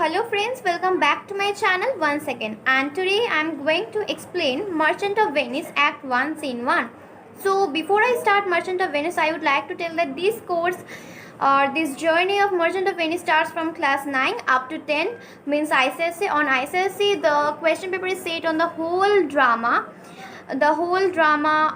Hello friends, welcome back to my channel once again, and today I am going to explain Merchant of Venice Act 1 Scene 1. So before I start Merchant of Venice, I would like to tell that this course or this journey of Merchant of Venice starts from class 9 up to 10, means ICSE. On ICSE the question paper is set on the whole drama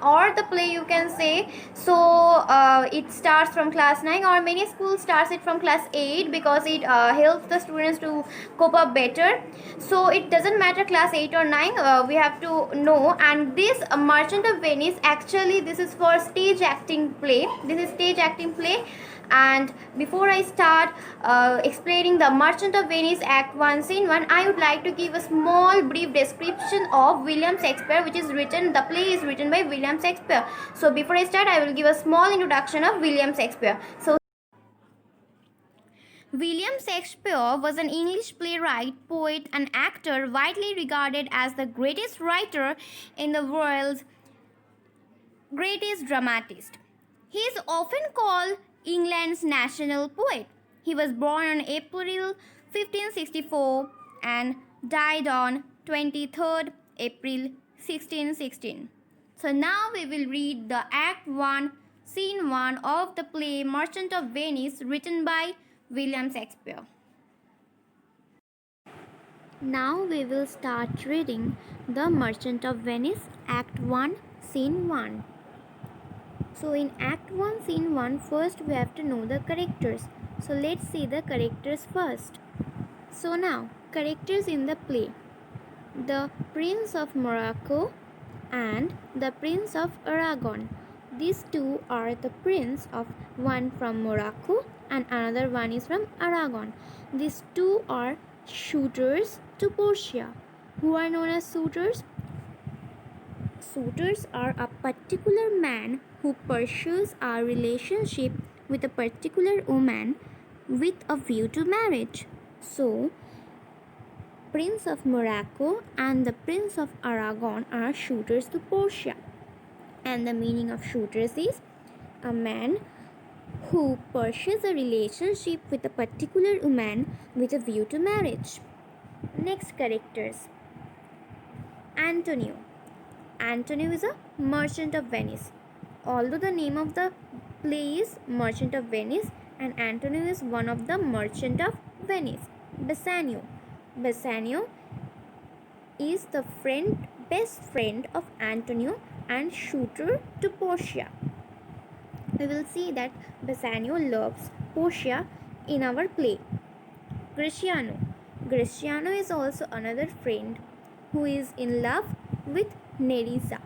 or the play, you can say. So it starts from class 9, or many schools starts it from class 8 because it helps the students to cope up better. So it doesn't matter class 8 or 9, we have to know. And this Merchant of Venice, actually this is for stage acting play. This is stage acting play. And before I start explaining the Merchant of Venice Act 1 Scene 1, I would like to give a small brief description of William Shakespeare, which is written, the play is written by William Shakespeare. So before I start, I will give a small introduction of William Shakespeare. So William Shakespeare was an English playwright, poet, and actor widely regarded as the greatest writer in the world's greatest dramatist. He is often called England's national poet. He was born on April 1564 and died on 23rd April 1616. So now we will read the Act 1, Scene 1 of the play Merchant of Venice, written by William Shakespeare. Now we will start reading the Merchant of Venice, Act 1, Scene 1. So in Act 1 Scene 1, first we have to know the characters. So let's see the characters first. So now, characters in the play. The Prince of Morocco and the Prince of Aragon. These two are the prince of, one from Morocco and another one is from Aragon. These two are suitors to Portia. Who are known as suitors? Suitors are a particular man who pursues a relationship with a particular woman with a view to marriage. So, Prince of Morocco and the Prince of Aragon are suitors to Portia. And the meaning of suitors is a man who pursues a relationship with a particular woman with a view to marriage. Next characters. Antonio. Antonio is a merchant of Venice. Although the name of the play is Merchant of Venice, and Antonio is one of the merchant of Venice. Bassanio. Bassanio is the best friend of Antonio and suitor to Portia. We will see that Bassanio loves Portia in our play. Gratiano. Gratiano is also another friend who is in love with Nerissa.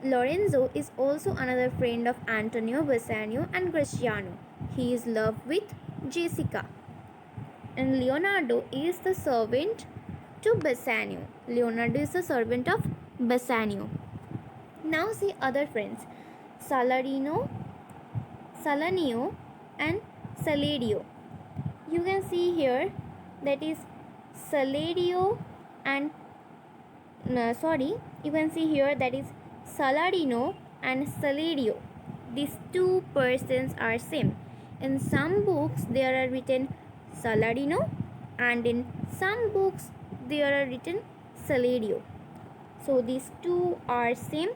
Lorenzo is also another friend of Antonio, Bassanio, and Gratiano. He is in love with Jessica. And Leonardo is the servant to Bassanio. Leonardo is the servant of Bassanio. Now see other friends. Salarino, Salanio, and Saladio. You can see here that is Saladio and you can see here that is Saladino and Saladio. These two persons are same. In some books there are written Saladino, and in some books there are written Saladio. So these two are same,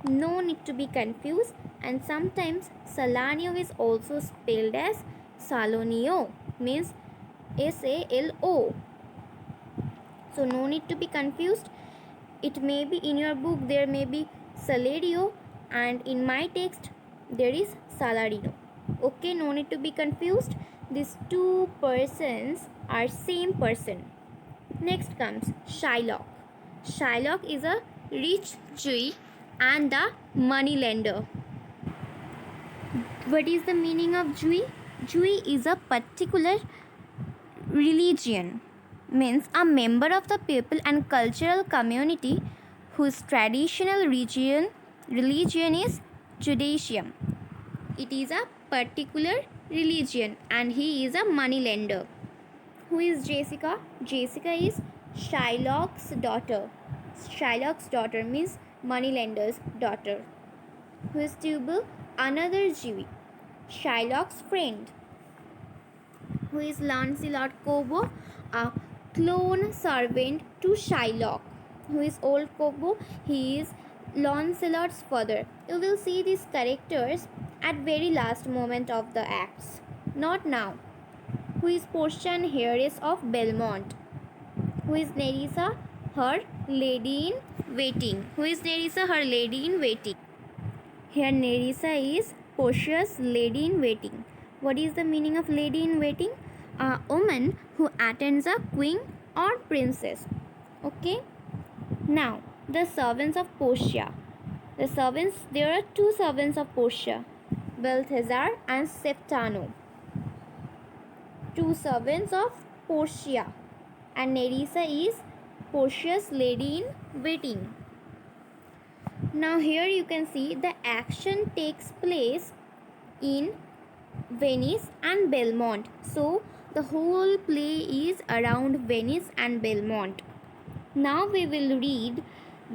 no need to be confused. And sometimes Salanio is also spelled as Salonio, means Salo. So no need to be confused. It may be in your book there may be Saladio, and in my text there is Saladino. Okay, no need to be confused. These two persons are same person. Next comes Shylock. Shylock is a rich Jew and a money lender. What is the meaning of Jew? Jew is a particular religion, means a member of the people and cultural community whose traditional religion is Judaism. It is a particular religion, and he is a money lender. Who is Jessica? Jessica is Shylock's daughter. Shylock's daughter means moneylender's daughter. Who is Tubal? Another Jew. Shylock's friend. who is Lancelot Cobo, a clone servant to Shylock. Who is old Cobo? He is Lancelot's father. You will see these characters at very last moment of the acts, not now. Who is Portia and heiress of Belmont? Who is Nerissa? Her lady in waiting. Who is Nerissa? Her lady in waiting. Here Nerissa is Portia's lady in waiting. What is the meaning of lady in waiting? A woman who attends a queen or princess. Okay. Now the servants of Portia. There are two servants of Portia, Balthazar and Septano. Two servants of Portia, and Nerissa is Portia's lady in waiting. Now here you can see the action takes place in Venice and Belmont. So the whole play is around Venice and Belmont. Now we will read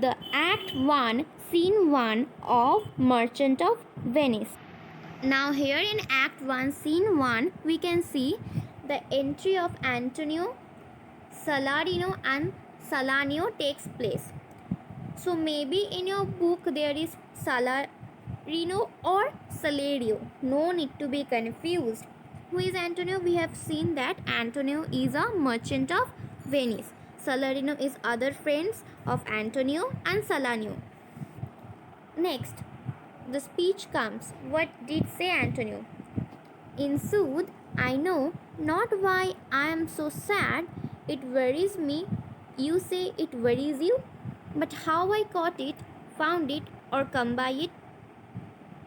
the Act 1, Scene 1 of Merchant of Venice. Now here in Act 1, Scene 1, we can see the entry of Antonio, Salarino and Salanio takes place. So maybe in your book there is Salarino or Salario. No need to be confused. Who is Antonio? We have seen that Antonio is a merchant of Venice. Salarino is other friends of Antonio and Salanio. Next, the speech comes. What did say Antonio? In sooth, I know not why I am so sad. It worries me. You say it worries you? But how I caught it, found it, or come by it?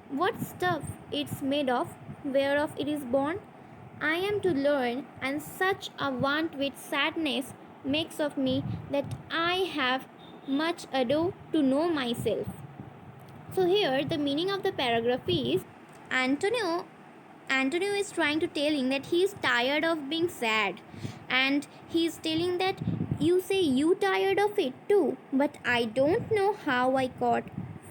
What stuff it's made of, whereof it is born? I am to learn, and such a want with sadness makes of me that I have much ado to know myself. So here the meaning of the paragraph is Antonio is trying to telling that he is tired of being sad, and he is telling that you say you tired of it too, but I don't know how I got,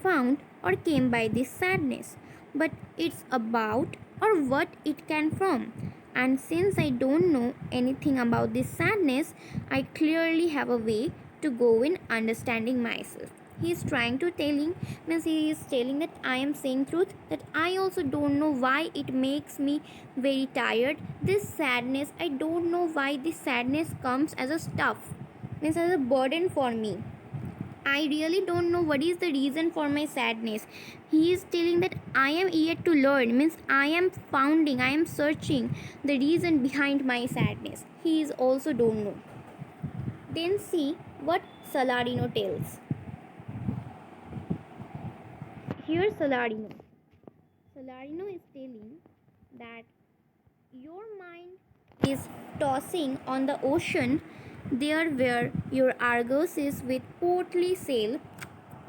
found, or came by this sadness, but it's about or what it came from. And since I don't know anything about this sadness, I clearly have a way to go in understanding myself. He is trying to telling, means he is telling that I am saying truth, that I also don't know why it makes me very tired. This sadness, I don't know why this sadness comes as a stuff, means as a burden for me. I really don't know what is the reason for my sadness. He is telling that I am yet to learn, means I am searching the reason behind my sadness. He is also don't know. Then see what Salarino tells. Here Salarino is telling that your mind is tossing on the ocean, there where your Argos is with portly sail,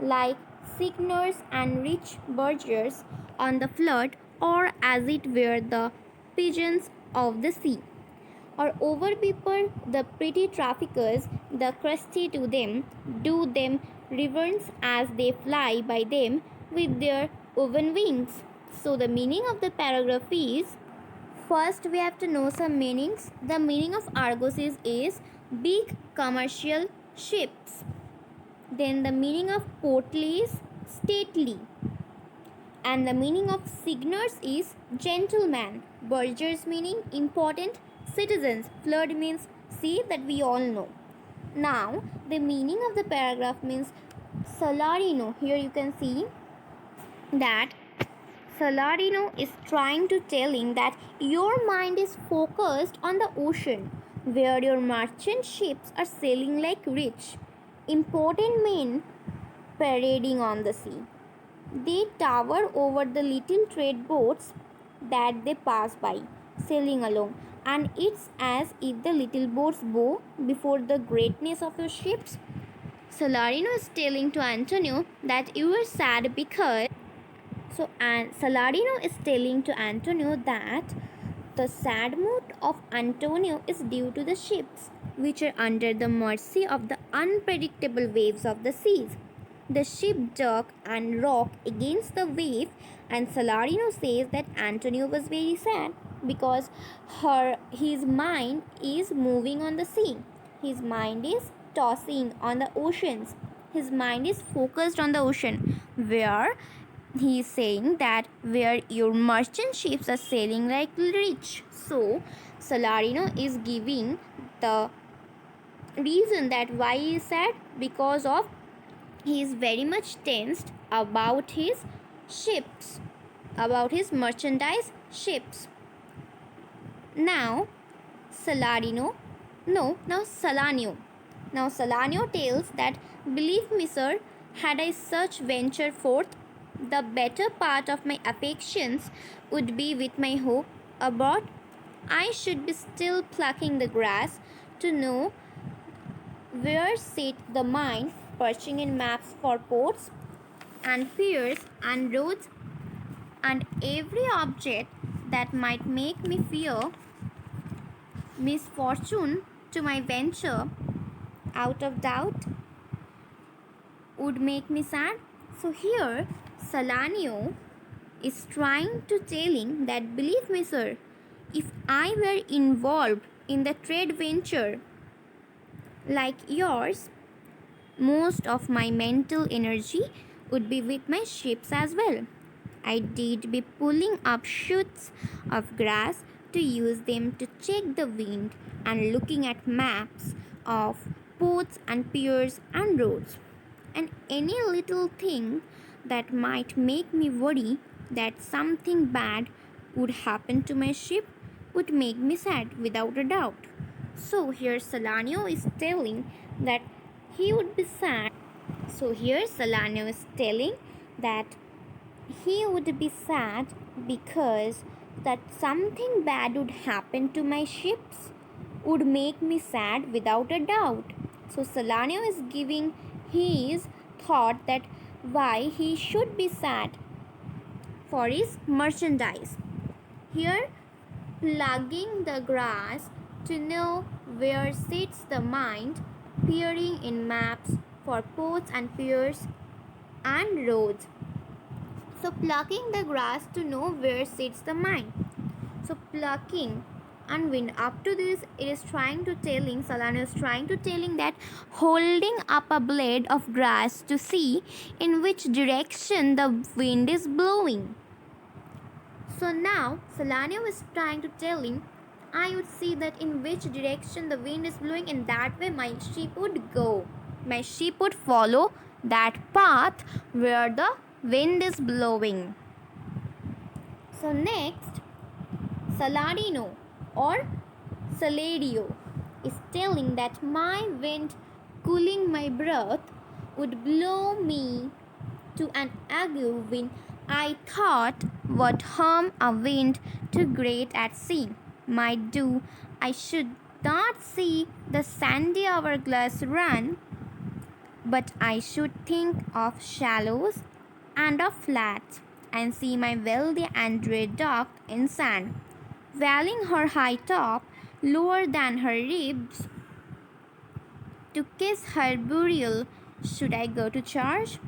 like signers and rich burghers on the flood, or as it were the pigeons of the sea, or over people the pretty traffickers, the crusty to them, do them reverence as they fly by them with their woven wings. So the meaning of the paragraph is, first we have to know some meanings. The meaning of Argos is big commercial ships. Then the meaning of portly is stately. And the meaning of signers is gentleman. Burghers meaning important citizens. Flood means sea, that we all know. Now the meaning of the paragraph means Salarino. Here you can see that Salarino is trying to telling that your mind is focused on the ocean, where your merchant ships are sailing like rich, important men parading on the sea. They tower over the little trade boats that they pass by, sailing along, and it's as if the little boats bow before the greatness of your ships. Salarino is telling to Antonio that you are sad because Salarino is telling to Antonio that the sad mood of Antonio is due to the ships, which are under the mercy of the unpredictable waves of the seas. The ship jerk and rock against the wave, and Salarino says that Antonio was very sad. because his mind is moving on the sea. His mind is tossing on the oceans. His mind is focused on the ocean, where he is saying that where your merchant ships are sailing like rich. So Salarino is giving the reason that why he is sad, because of he is very much tensed about his ships, about his merchandise ships. Now Salarino, no, now Salanio. Now Salanio tells that, believe me, sir, had I such venture forth, the better part of my affections would be with my hope abroad. I should be still plucking the grass to know where sit the mind, perching in maps for ports and piers and roads and every object that might make me fear misfortune to my venture out of doubt would make me sad. So here Salanio is trying to telling that, believe me, sir, if I were involved in the trade venture like yours, most of my mental energy would be with my ships as well. I did be pulling up shoots of grass to use them to check the wind and looking at maps of ports and piers and roads. And any little thing that might make me worry that something bad would happen to my ship would make me sad without a doubt. So here Salanio is telling that he would be sad. So here Salanio is telling that he would be sad because that something bad would happen to my ships would make me sad without a doubt. So Salanio is giving his thought that why he should be sad for his merchandise. Here, plugging the grass to know where sits the mind, peering in maps for ports and piers and roads. So plucking the grass to know where sits the mind. So plucking, and when up to this it is trying to telling, Salanio is trying to telling that holding up a blade of grass to see in which direction the wind is blowing. So now Salanio is trying to telling, I would see that in which direction the wind is blowing, and that way my ship would go. My ship would follow that path where the wind is blowing. So next, Saladino or Saladio is telling that my wind cooling my breath would blow me to an ague when I thought what harm a wind too great at sea might do. I should not see the sandy hourglass run, but I should think of shallows and of flats, and see my wealthy Andre docked in sand, veiling her high top lower than her ribs. To kiss her burial should I go to church,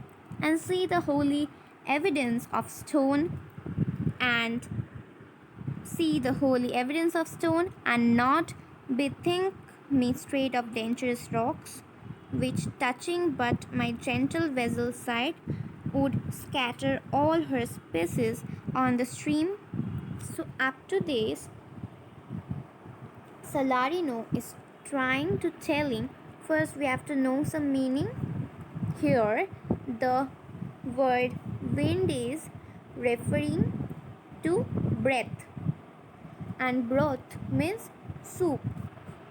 and see the holy evidence of stone and not bethink me straight of dangerous rocks, which touching but my gentle vessel's side would scatter all her species on the stream. So up to this, Salarino is trying to telling, first we have to know some meaning. Here the word wind is referring to breath, and broth means soup.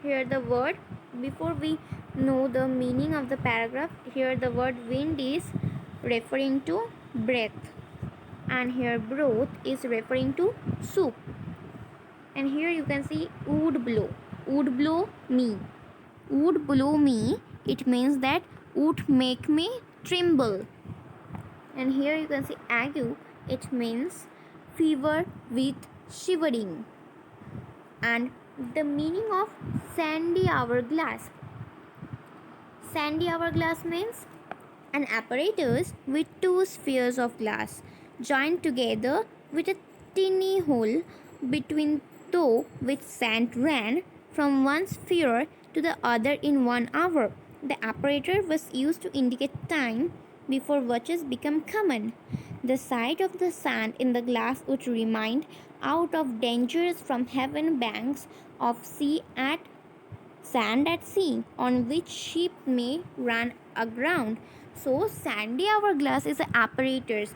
Here the word, before we know the meaning of the paragraph, here the word wind is referring to breath, and here broth is referring to soup. And here you can see would blow me, it means that would make me tremble. And here you can see ague, it means fever with shivering. And the meaning of sandy hourglass means an apparatus with two spheres of glass joined together with a tiny hole between though which sand ran from one sphere to the other in 1 hour. The apparatus was used to indicate time before watches became common. The sight of the sand in the glass would remind out of dangers from heaven banks of sea at sand at sea, on which ship may run aground. So sandy hourglass is an apparatus.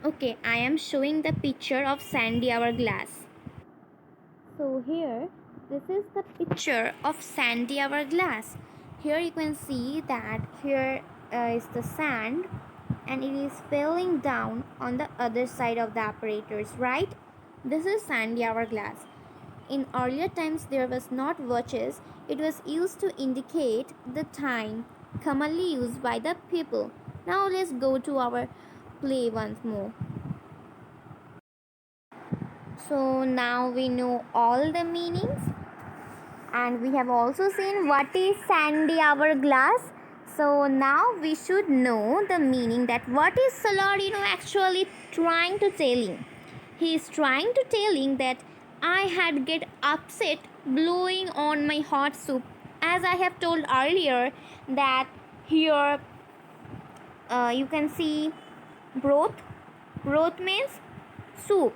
Okay, I am showing the picture of sandy hourglass. So here, this is the picture of sandy hourglass. Here you can see that here is the sand and it is falling down on the other side of the apparatus, right? This is sandy hourglass. In earlier times, there was not watches. It was used to indicate the time commonly used by the people. Now let's go to our play once more. So now we know all the meanings and we have also seen what is sandy hourglass. So now we should know the meaning that what is Saladino actually trying to telling. He is trying to telling that I had get upset blowing on my hot soup. As I have told earlier that here you can see broth. Broth means soup.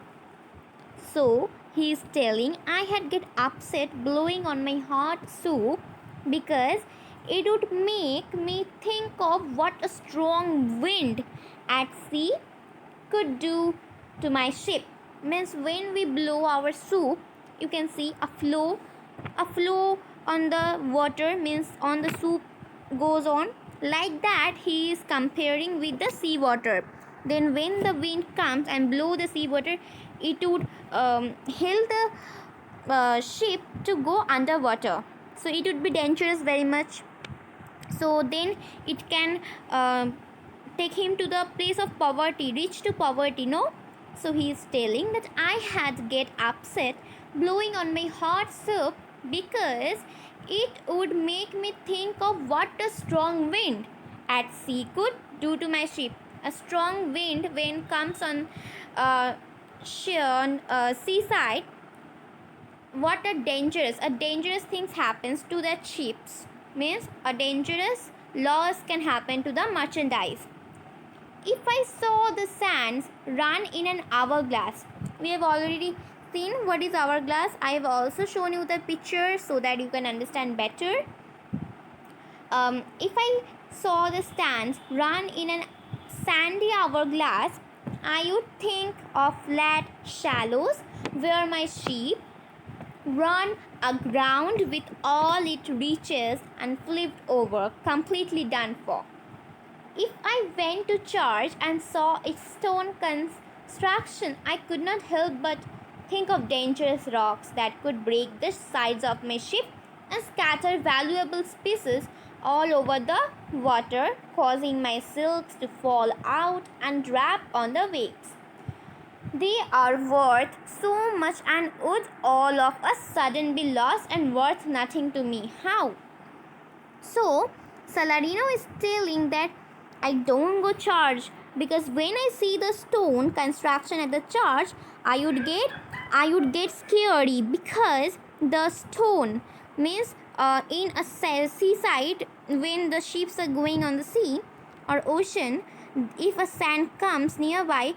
So he is telling I had get upset blowing on my hot soup because it would make me think of what a strong wind at sea could do to my ship. Means when we blow our soup, you can see a flow on the water, means on the soup goes on. Like that he is comparing with the sea water. Then when the wind comes and blow the sea water, it would help the ship to go underwater. So it would be dangerous very much. So then it can take him to the place of poverty, reach to poverty, no? So he is telling that I had get upset blowing on my hot soup because it would make me think of what a strong wind at sea could do to my ship. A strong wind when comes on seaside, what a dangerous things happens to the ships, means a dangerous loss can happen to the merchandise. If I saw the sands run in an hourglass, we have already seen what is hourglass. I have also shown you the picture so that you can understand better. If I saw the sands run in an sandy hourglass, I would think of flat shallows where my ship run aground with all it reaches and flipped over, completely done for. If I went to church and saw its stone construction, I could not help but think of dangerous rocks that could break the sides of my ship and scatter valuable pieces all over the water, causing my silks to fall out and drop on the waves. They are worth so much and would all of a sudden be lost and worth nothing to me. How? So, Saladino is telling that I don't go church because when I see the stone construction at the church, I would get scary because the stone means in a seaside when the ships are going on the sea or ocean, if a sand comes nearby,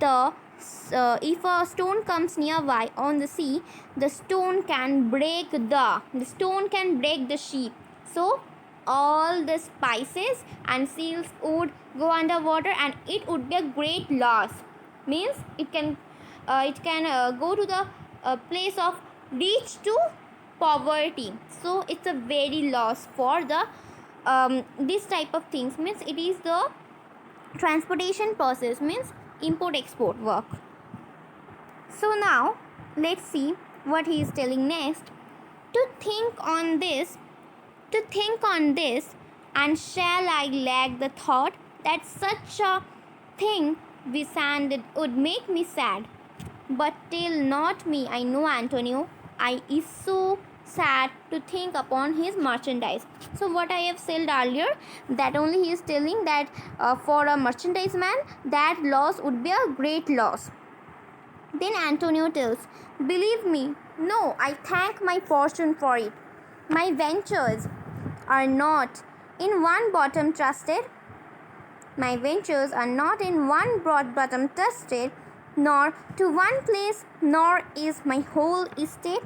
if a stone comes nearby on the sea, the stone can break the ship. So all the spices and seals would go underwater and it would be a great loss. Means it can go to the place of reach to poverty. So it's a very loss for the this type of things. Means it is the transportation process, means import export work. So now let's see what he is telling next. To think on this and shall I lag the thought that such a thing would make me sad. But tell not me, I know Antonio, I is so sad to think upon his merchandise. So what I have said earlier, that only he is telling that for a merchandise man, that loss would be a great loss. Then Antonio tells, believe me, No, I thank my fortune for it. My ventures are not in one bottom trusted. My ventures are not in one broad bottom trusted, nor to one place, nor is my whole estate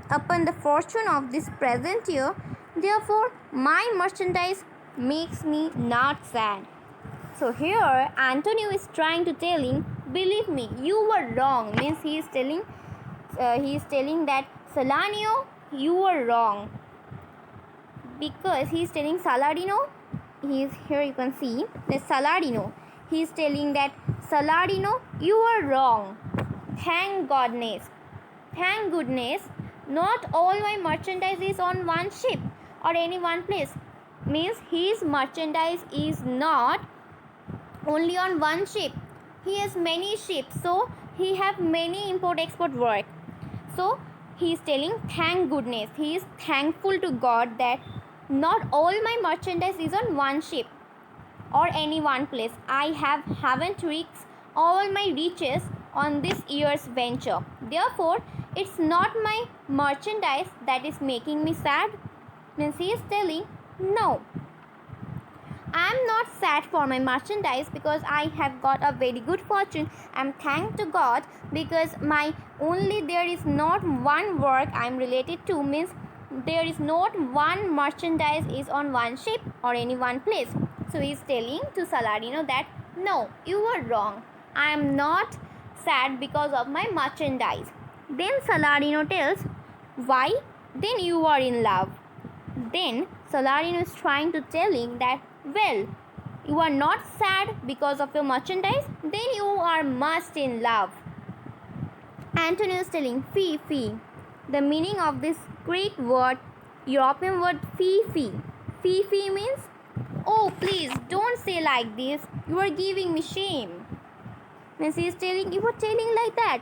upon the fortune of this present year. Therefore, my merchandise makes me not sad. So here Antonio is trying to tell him, believe me, you were wrong. Means he is telling that Salarino, you were wrong, because he is telling Salarino. He is here. You can see that Salarino. He is telling that Salarino, you were wrong. Thank goodness, not all my merchandise is on one ship or any one place. Means his merchandise is not only on one ship. He has many ships, so he have many import export work. So he is telling thank goodness. He is thankful to God that not all my merchandise is on one ship or any one place. I haven't reached all my riches on this year's venture. Therefore, it's not my merchandise that is making me sad. Means he is telling, no, I am not sad for my merchandise because I have got a very good fortune. I am thanked to God because there is not one work I am related to. Means there is not one merchandise is on one ship or any one place. So he is telling to Salarino that no, you were wrong. I am not sad because of my merchandise. Then Salarino tells, why? Then you are in love. Then Salarino is trying to tell him that, well, you are not sad because of your merchandise, then you are must in love. Antonio is telling, fee. The meaning of this Greek word, European word fee. Fee means, oh please don't say like this, you are giving me shame. Means he is telling, you are telling like that,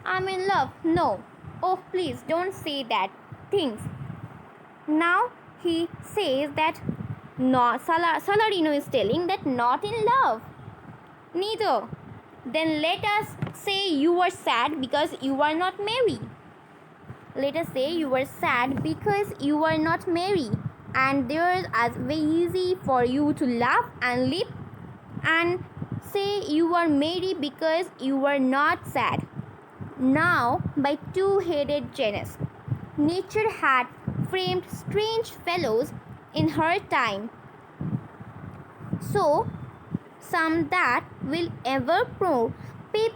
I'm in love. No, oh please don't say that things. Now he says that no, Salarino is telling that not in love. Neither. Then let us say you are sad because you are not married. Let us say you are sad because you are not married, and there is as very easy for you to laugh and live, and say you are married because you are not sad. Now, by two-headed Janus, nature had framed strange fellows in her time, so some that will ever peep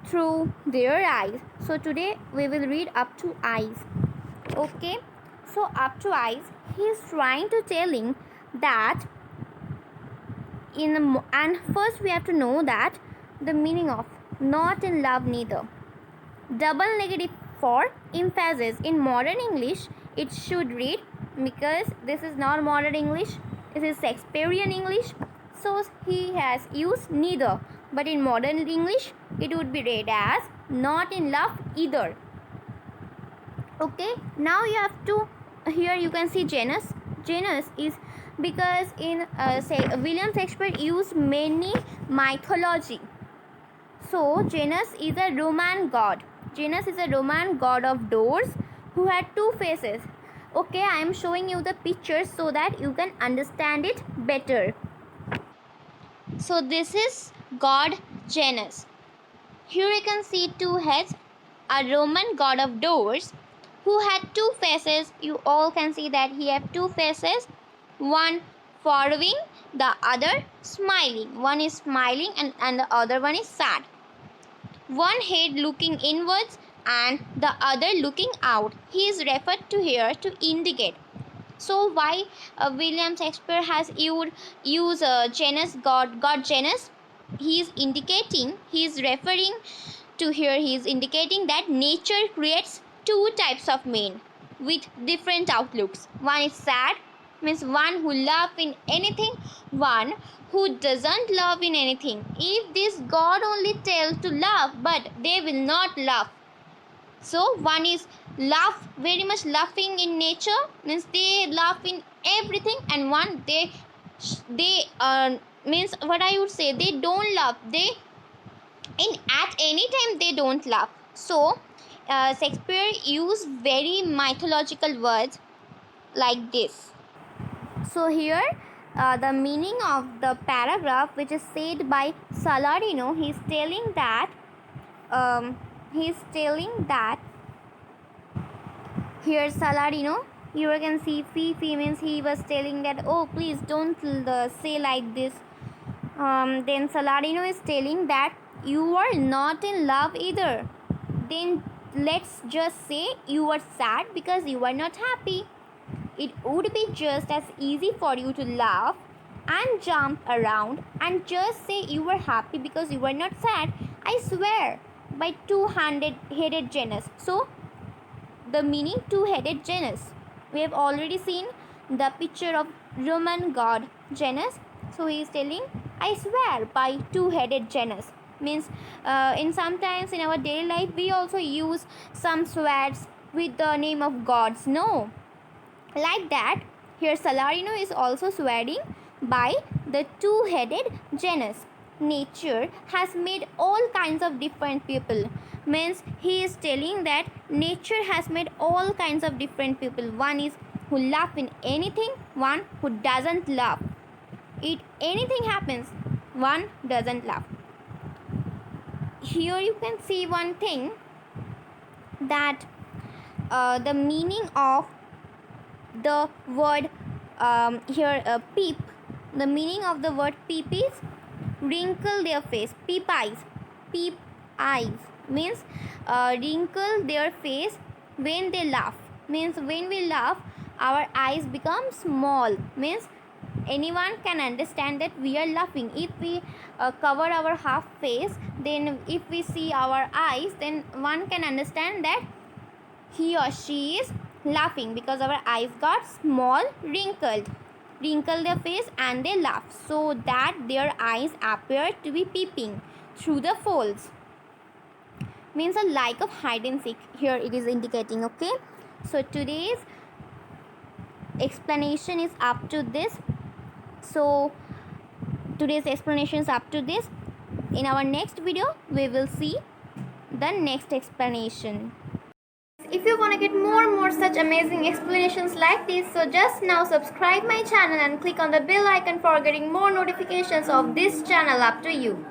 through their eyes. So today we will read up to eyes. Okay, so up to eyes, he is trying to telling that and first we have to know that the meaning of not in love neither. Double negative for emphasis. In modern English, it should read, because this is not modern English, this is Shakespearean English, so he has used neither. But in modern English, it would be read as not in love either. Okay, now you have to, here you can see Janus. Janus is because in William Shakespeare used many mythology. So Janus is a Roman god. Janus is a Roman god of doors who had two faces. Okay, I am showing you the pictures so that you can understand it better. So this is god Janus. Here you can see two heads, a Roman god of doors who had two faces. You all can see that he have two faces, one frowning, the other smiling. One is smiling and the other one is sad. One head looking inwards and the other looking out. He is referred to here to indicate. So why William Shakespeare has used Janus, god Janus? He is indicating, he is referring to here, he is indicating that nature creates two types of men with different outlooks. One is sad, means one who loves in anything, one who doesn't love in anything. If this God only tells to love, but they will not love. So one is laugh, very much laughing in nature, means they laugh in everything, and one they means what I would say, they don't laugh, they in at any time they don't laugh. So Shakespeare used very mythological words like this. So here the meaning of the paragraph which is said by Salarino, he is telling that here Salarino, you can see Fifi means he was telling that, oh please don't say like this. Then Salarino is telling that you are not in love either. Then let's just say you are sad because you are not happy. It would be just as easy for you to laugh and jump around and just say you were happy because you were not sad. I swear, by two-headed Janus. So, the meaning two-headed Janus. We have already seen the picture of Roman god Janus. So, he is telling, I swear by two-headed Janus. Means in sometimes in our daily life we also use some swears with the name of gods. No, like that, here Salarino is also swearing by the two-headed Janus. Nature has made all kinds of different people. Means he is telling that nature has made all kinds of different people. One is who laugh in anything, one who doesn't laugh. If anything happens, one doesn't laugh. Here you can see one thing, that the meaning of the word peep, the meaning of the word peep is wrinkle their face. Peep eyes means wrinkle their face when they laugh. Means when we laugh, our eyes become small. Means anyone can understand that we are laughing. If we cover our half face, then if we see our eyes, then one can understand that he or she is laughing because our eyes got small, wrinkle their face and they laugh, so that their eyes appear to be peeping through the folds. Means a like of hide and seek. Here it is indicating. Okay, so today's explanation is up to this. In our next video we will see the next explanation. If you want to get more such amazing explanations like this, so just now subscribe my channel and click on the bell icon for getting more notifications of this channel. Up to you.